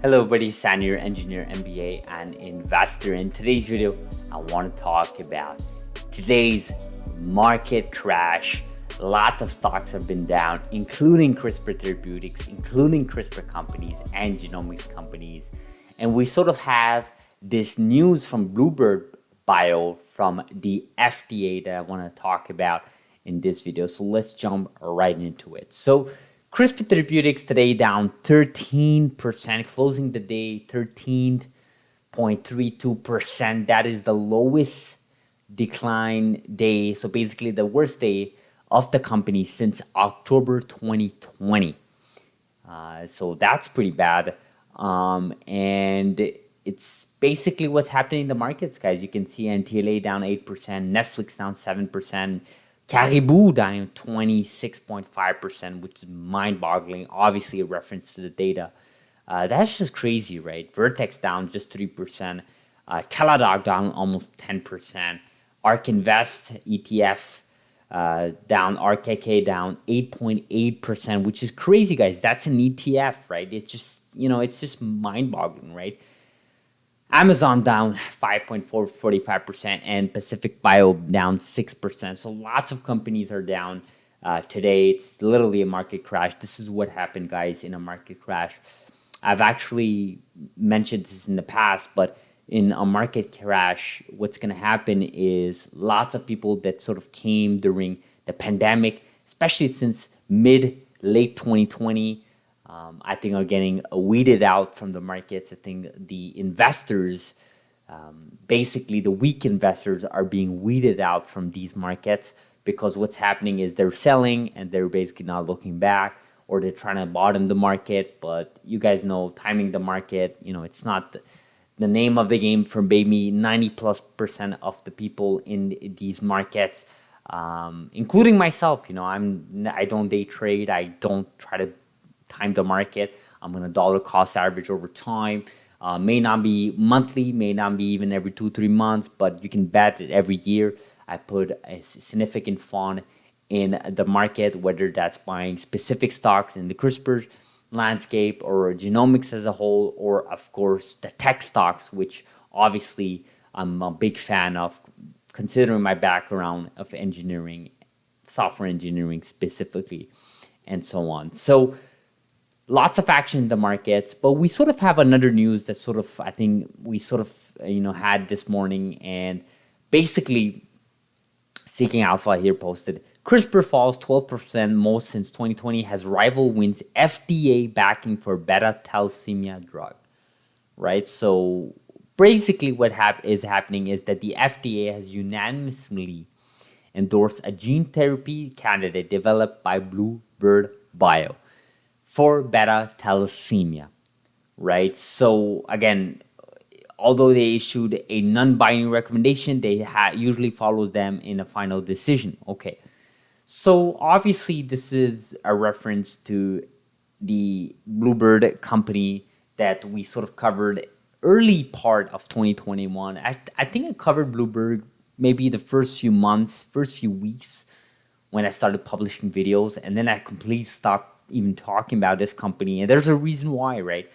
Hello everybody, Sanir, engineer, MBA, and investor. In today's video, I want to talk about today's market crash. Lots of stocks have been down, including Crispr Therapeutics, including Crispr companies and genomics companies. And we sort of have this news from Bluebird Bio from the FDA that I want to talk about in this video. So let's jump right into it. So Crispr Therapeutics today down 13%, closing the day 13.32%. That is the lowest decline day. So basically the worst day of the company since October 2020. So that's pretty bad. And it's basically what's happening in the markets, guys. You can see NTLA down 8%, Netflix down 7%. Caribou down 26.5%, which is mind-boggling. Obviously, a reference to the data. That's just crazy, right? Vertex down just 3%. Teladoc down almost 10%. ARK Invest ETF down. RKK down 8.8%, which is crazy, guys. That's an ETF, right? It's just, it's just mind-boggling, right? Amazon down 5.45% and Pacific Bio down 6%. So lots of companies are down today. It's literally a market crash. This is what happened, guys, in a market crash. I've actually mentioned this in the past, but in a market crash, what's going to happen is lots of people that sort of came during the pandemic, especially since late 2020, I think are getting weeded out from the markets. I think the investors, basically the weak investors, are being weeded out from these markets because what's happening is they're selling and they're basically not looking back, or they're trying to bottom the market. But you guys know timing the market, it's not the name of the game for maybe 90+% of the people in these markets, including myself. I don't day trade. I don't try to time the market. I'm going to dollar cost average over time. May not be monthly, may not be even every 2-3 months, but you can bet that every year I put a significant fund in the market, whether that's buying specific stocks in the CRISPR landscape or genomics as a whole, or of course the tech stocks, which obviously I'm a big fan of, considering my background of engineering, software engineering specifically, and so on. So lots of action in the markets, but we sort of have another news that sort of, I think we sort of, had this morning. And basically, Seeking Alpha here posted, CRISPR falls 12% most since 2020, has rival wins FDA backing for beta thalassemia drug, right? So basically what is happening is that the FDA has unanimously endorsed a gene therapy candidate developed by Bluebird Bio for beta thalassemia, right? So again, although they issued a non-binding recommendation, they usually follow them in a final decision. Okay, so obviously this is a reference to the Bluebird company that we sort of covered early part of 2021. I think I covered Bluebird maybe the first few months, first few weeks when I started publishing videos, and then I completely stopped even talking about this company. And there's a reason why, right?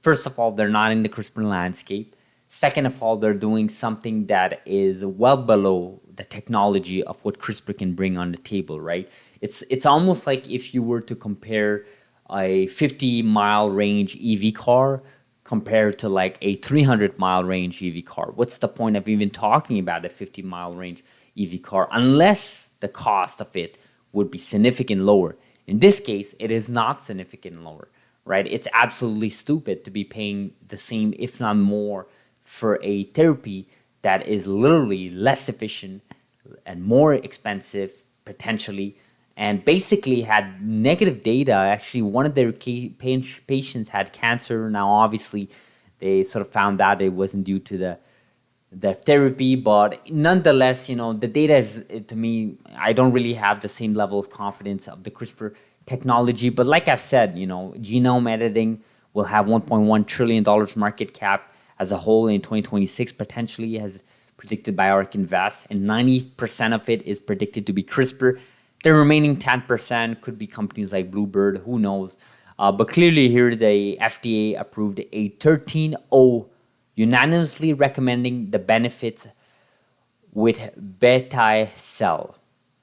First of all, they're not in the CRISPR landscape. Second of all, they're doing something that is well below the technology of what CRISPR can bring on the table, right? It's almost like if you were to compare a 50-mile range EV car compared to like a 300-mile range EV car. What's the point of even talking about a 50-mile range EV car unless the cost of it would be significantly lower? In this case, it is not significantly lower, right? It's absolutely stupid to be paying the same, if not more, for a therapy that is literally less efficient and more expensive potentially, and basically had negative data. Actually, one of their patients had cancer. Now, obviously, they sort of found out it wasn't due to the therapy, but nonetheless, the data is, to me, I don't really have the same level of confidence of the CRISPR technology. But like I've said, genome editing will have $1.1 trillion market cap as a whole in 2026, potentially, as predicted by ARK Invest, and 90% of it is predicted to be CRISPR. The remaining 10% could be companies like Bluebird, who knows. But clearly here the FDA approved a 13-0 unanimously recommending the benefits with beta cell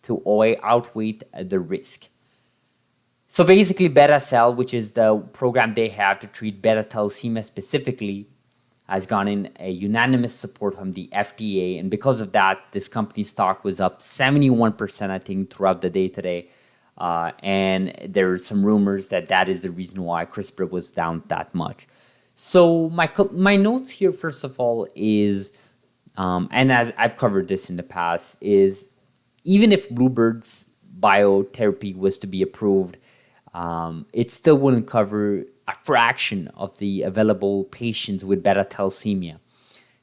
to outweigh the risk. So basically beta cell, which is the program they have to treat beta thalassemia specifically, has gotten a unanimous support from the FDA. And because of that, this company's stock was up 71%, I think, throughout the day today. And there are some rumors that that is the reason why Crispr was down that much. So my notes here, first of all, is, and as I've covered this in the past, is even if Bluebird's biotherapy was to be approved, it still wouldn't cover a fraction of the available patients with beta thalassemia.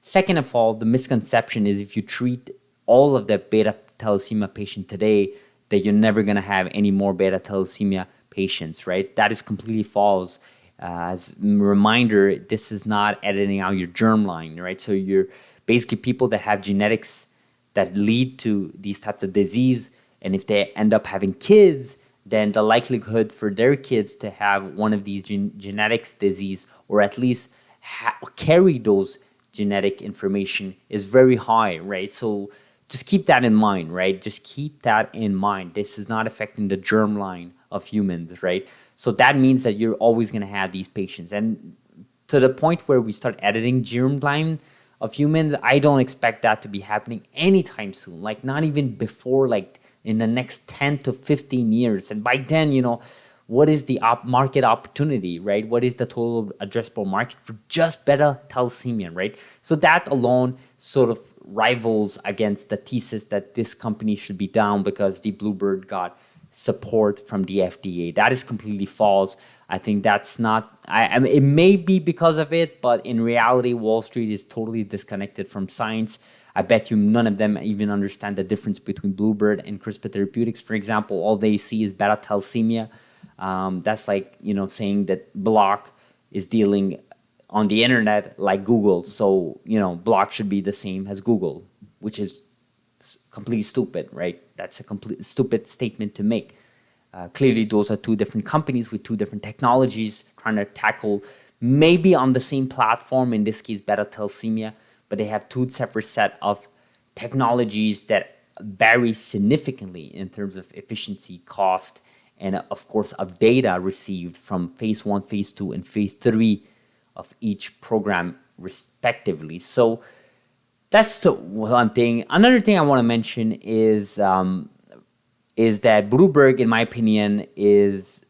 Second of all, the misconception is if you treat all of the beta thalassemia patients today, that you're never going to have any more beta thalassemia patients, right? That is completely false. As a reminder, this is not editing out your germline, right? So you're basically people that have genetics that lead to these types of disease, and if they end up having kids, then the likelihood for their kids to have one of these genetics disease, or at least carry those genetic information, is very high, right? So just keep that in mind, right? Just keep that in mind. This is not affecting the germline of humans, right? So that means that you're always going to have these patients. And to the point where we start editing germline of humans, I don't expect that to be happening anytime soon, like not even before, like in the next 10 to 15 years. And by then, what is the market opportunity, right? What is the total addressable market for just beta thalassemia, right? So that alone sort of rivals against the thesis that this company should be down because the Bluebird got support from the FDA. That is completely false. I think that's not, I mean, it may be because of it, but in reality, Wall Street is totally disconnected from science. I bet you none of them even understand the difference between Bluebird and Crispr Therapeutics. For example, all they see is beta thalassemia. That's like, saying that Block is dealing on the internet like Google. So, Block should be the same as Google, which is completely stupid, right? That's a complete stupid statement to make. Clearly, those are two different companies with two different technologies trying to tackle maybe on the same platform, in this case, beta thalassemia, but they have two separate set of technologies that vary significantly in terms of efficiency, cost, and of course of data received from phase 1, phase 2, and phase 3 of each program respectively. So that's the one thing. Another thing I want to mention is that Bluebird, in my opinion, is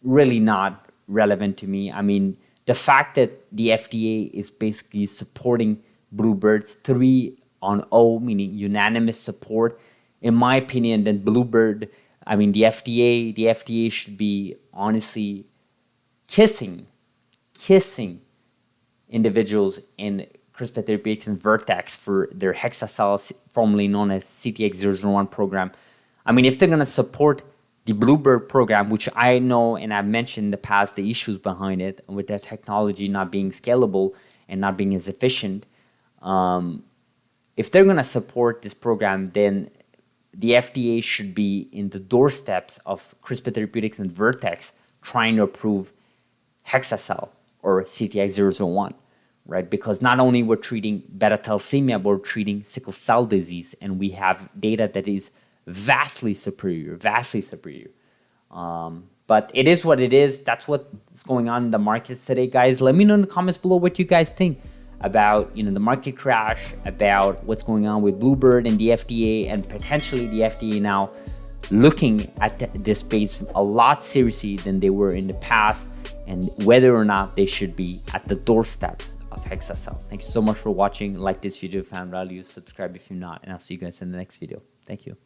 really not relevant to me. I mean, the fact that the FDA is basically supporting Bluebird's 3-0, meaning unanimous support, in my opinion, then Bluebird, I mean, the FDA should be honestly kissing individuals in Crispr Therapeutics and Vertex for their hexacell, formerly known as CTX001 program. I mean, if they're going to support the Bluebird program, which I know and I've mentioned in the past the issues behind it with their technology not being scalable and not being as efficient, if they're going to support this program, then the FDA should be in the doorsteps of Crispr Therapeutics and Vertex trying to approve hexacell or CTX001, right? Because not only we're treating beta thalassemia, but we're treating sickle cell disease, and we have data that is vastly superior. But it is what it is. That's what's going on in the markets today, guys. Let me know in the comments below what you guys think about the market crash, about what's going on with Bluebird and the FDA, and potentially the FDA now looking at this space a lot seriously than they were in the past, and whether or not they should be at the doorsteps of hexacell. Thanks so much for watching. Like this video if you found value, subscribe if you're not, and I'll see you guys in the next video. Thank you.